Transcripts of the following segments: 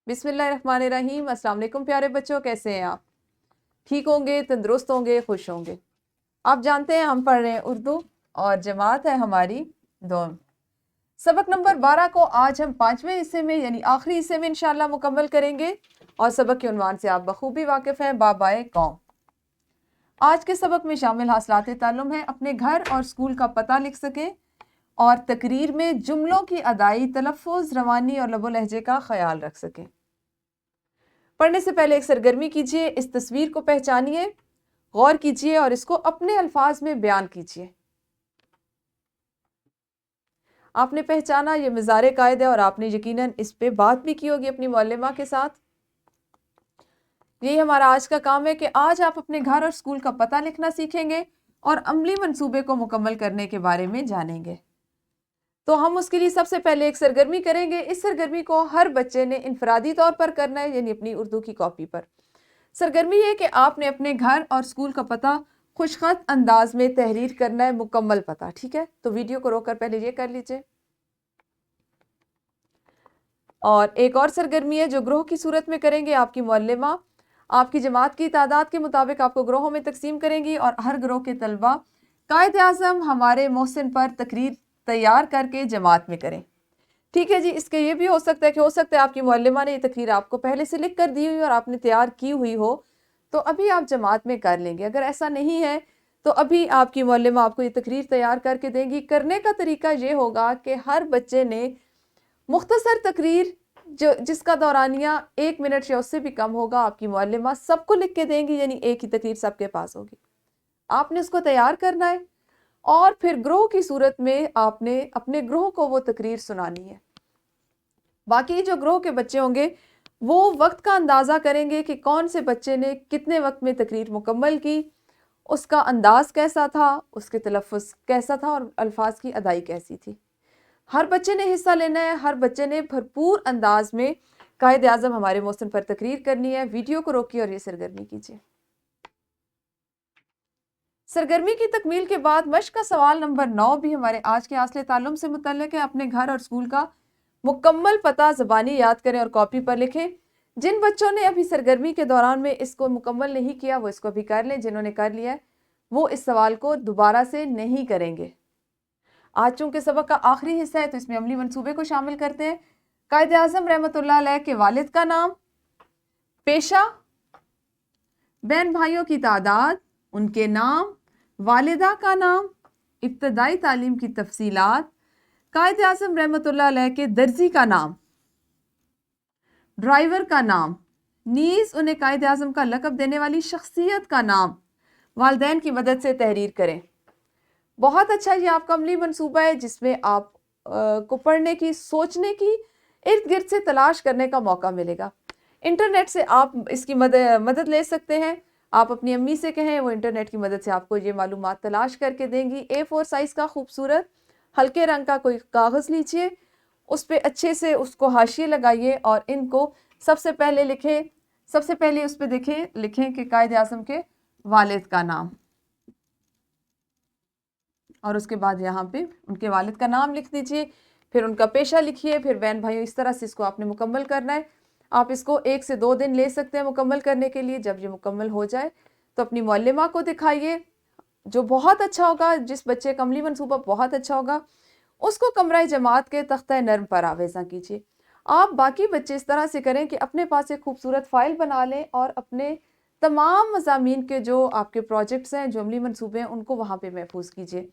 بسم اللہ الرحمن الرحیم۔ السلام علیکم پیارے بچوں، کیسے ہیں آپ؟ ٹھیک ہوں گے، تندرست ہوں گے، خوش ہوں گے۔ آپ جانتے ہیں ہم پڑھ رہے ہیں اردو اور جماعت ہے ہماری دوم۔ سبق نمبر 12 کو آج ہم 5ویں حصے میں یعنی آخری حصے میں انشاءاللہ مکمل کریں گے، اور سبق کے عنوان سے آپ بخوبی واقف ہیں، بابائے قوم۔ آج کے سبق میں شامل حاصلات تعلم ہیں اپنے گھر اور اسکول کا پتہ لکھ سکیں، اور تقریر میں جملوں کی ادائی، تلفظ، روانی اور لب و لہجے کا خیال رکھ سکیں۔ پڑھنے سے پہلے ایک سرگرمی کیجیے، اس تصویر کو پہچانیے، غور کیجیے اور اس کو اپنے الفاظ میں بیان کیجیے۔ آپ نے پہچانا یہ مزار قائد ہے، اور آپ نے یقیناً اس پہ بات بھی کی ہوگی اپنی معلمہ کے ساتھ۔ یہی ہمارا آج کا کام ہے کہ آج آپ اپنے گھر اور اسکول کا پتہ لکھنا سیکھیں گے اور عملی منصوبے کو مکمل کرنے کے بارے میں جانیں گے۔ تو ہم اس کے لیے سب سے پہلے ایک سرگرمی کریں گے۔ اس سرگرمی کو ہر بچے نے انفرادی طور پر کرنا ہے، یعنی اپنی اردو کی کاپی پر۔ سرگرمی یہ کہ آپ نے اپنے گھر اور اسکول کا پتہ خوش خط انداز میں تحریر کرنا ہے، مکمل پتہ، ٹھیک ہے؟ تو ویڈیو کو روک کر پہلے یہ کر لیجئے۔ اور ایک اور سرگرمی ہے جو گروہ کی صورت میں کریں گے۔ آپ کی معلمہ آپ کی جماعت کی تعداد کے مطابق آپ کو گروہوں میں تقسیم کریں گی، اور ہر گروہ کے طلبہ قائد اعظم ہمارے محسن پر تقریر تیار کر کے جماعت میں کریں، ٹھیک ہے جی؟ اس کے یہ بھی ہو سکتا ہے کہ آپ کی معلمہ نے یہ تقریر آپ کو پہلے سے لکھ کر دی ہوئی اور آپ نے تیار کی ہوئی ہو، تو ابھی آپ جماعت میں کر لیں گے۔ اگر ایسا نہیں ہے تو ابھی آپ کی معلمہ آپ کو یہ تقریر تیار کر کے دیں گی۔ کرنے کا طریقہ یہ ہوگا کہ ہر بچے نے مختصر تقریر جس کا دورانیہ 1 منٹ یا اس سے بھی کم ہوگا، آپ کی معلمہ سب کو لکھ کے دیں گی، یعنی ایک ہی تقریر سب کے پاس ہوگی۔ آپ نے اس کو تیار کرنا ہے، اور پھر گروہ کی صورت میں آپ نے اپنے گروہ کو وہ تقریر سنانی ہے۔ باقی جو گروہ کے بچے ہوں گے وہ وقت کا اندازہ کریں گے کہ کون سے بچے نے کتنے وقت میں تقریر مکمل کی، اس کا انداز کیسا تھا، اس کے تلفظ کیسا تھا، اور الفاظ کی ادائی کیسی تھی۔ ہر بچے نے حصہ لینا ہے، ہر بچے نے بھرپور انداز میں قائد اعظم ہمارے محسن پر تقریر کرنی ہے۔ ویڈیو کو روکیے اور یہ سرگرمی کیجیے۔ سرگرمی کی تکمیل کے بعد مشق کا سوال نمبر 9 بھی ہمارے آج کے حاصل تعلم سے متعلق ہے۔ اپنے گھر اور اسکول کا مکمل پتہ زبانی یاد کریں اور کاپی پر لکھیں۔ جن بچوں نے ابھی سرگرمی کے دوران میں اس کو مکمل نہیں کیا وہ اس کو بھی کر لیں۔ جنہوں نے کر لیا ہے وہ اس سوال کو دوبارہ سے نہیں کریں گے۔ آج چونکہ سبق کا آخری حصہ ہے تو اس میں عملی منصوبے کو شامل کرتے ہیں۔ قائد اعظم رحمۃ اللہ علیہ کے والد کا نام، پیشہ، بہن بھائیوں کی تعداد، ان کے نام، والدہ کا نام، ابتدائی تعلیم کی تفصیلات، قائد اعظم رحمۃ اللہ علیہ کے درزی کا نام، ڈرائیور کا نام، نیز انہیں قائد اعظم کا لقب دینے والی شخصیت کا نام، والدین کی مدد سے تحریر کریں۔ بہت اچھا، یہ آپ کا عملی منصوبہ ہے جس میں آپ کو پڑھنے کی، سوچنے کی، ارد گرد سے تلاش کرنے کا موقع ملے گا۔ انٹرنیٹ سے آپ اس کی مدد لے سکتے ہیں۔ آپ اپنی امی سے کہیں، وہ انٹرنیٹ کی مدد سے آپ کو یہ معلومات تلاش کر کے دیں گی۔ A4 سائز کا خوبصورت ہلکے رنگ کا کوئی کاغذ لیجئے، اس پہ اچھے سے اس کو حاشیے لگائیے اور ان کو سب سے پہلے لکھیں۔ سب سے پہلے اس پہ لکھیں کہ قائد اعظم کے والد کا نام، اور اس کے بعد یہاں پہ ان کے والد کا نام لکھ دیجئے، پھر ان کا پیشہ لکھیے، پھر بہن بھائیوں، اس طرح سے اس کو آپ نے مکمل کرنا ہے۔ آپ اس کو 1 سے 2 دن لے سکتے ہیں مکمل کرنے کے لیے۔ جب یہ مکمل ہو جائے تو اپنی معلمہ کو دکھائیے۔ جو بہت اچھا ہوگا، جس بچے کا عملی منصوبہ بہت اچھا ہوگا، اس کو کمرہ جماعت کے تختہ نرم پر آویزاں کیجیے۔ آپ باقی بچے اس طرح سے کریں کہ اپنے پاس ایک خوبصورت فائل بنا لیں اور اپنے تمام مضامین کے جو آپ کے پروجیکٹس ہیں، جو عملی منصوبے ہیں، ان کو وہاں پہ محفوظ کیجیے،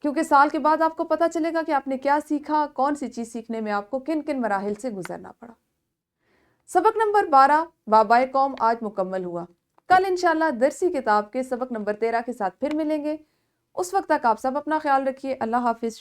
کیونکہ سال کے بعد آپ کو پتہ چلے گا کہ آپ نے کیا سیکھا، کون سی چیز سیکھنے میں آپ کو کن کن مراحل سے گزرنا پڑا۔ سبق نمبر 12 بابائے قوم آج مکمل ہوا۔ کل انشاءاللہ درسی کتاب کے سبق نمبر 13 کے ساتھ پھر ملیں گے۔ اس وقت تک آپ سب اپنا خیال رکھیے۔ اللہ حافظ۔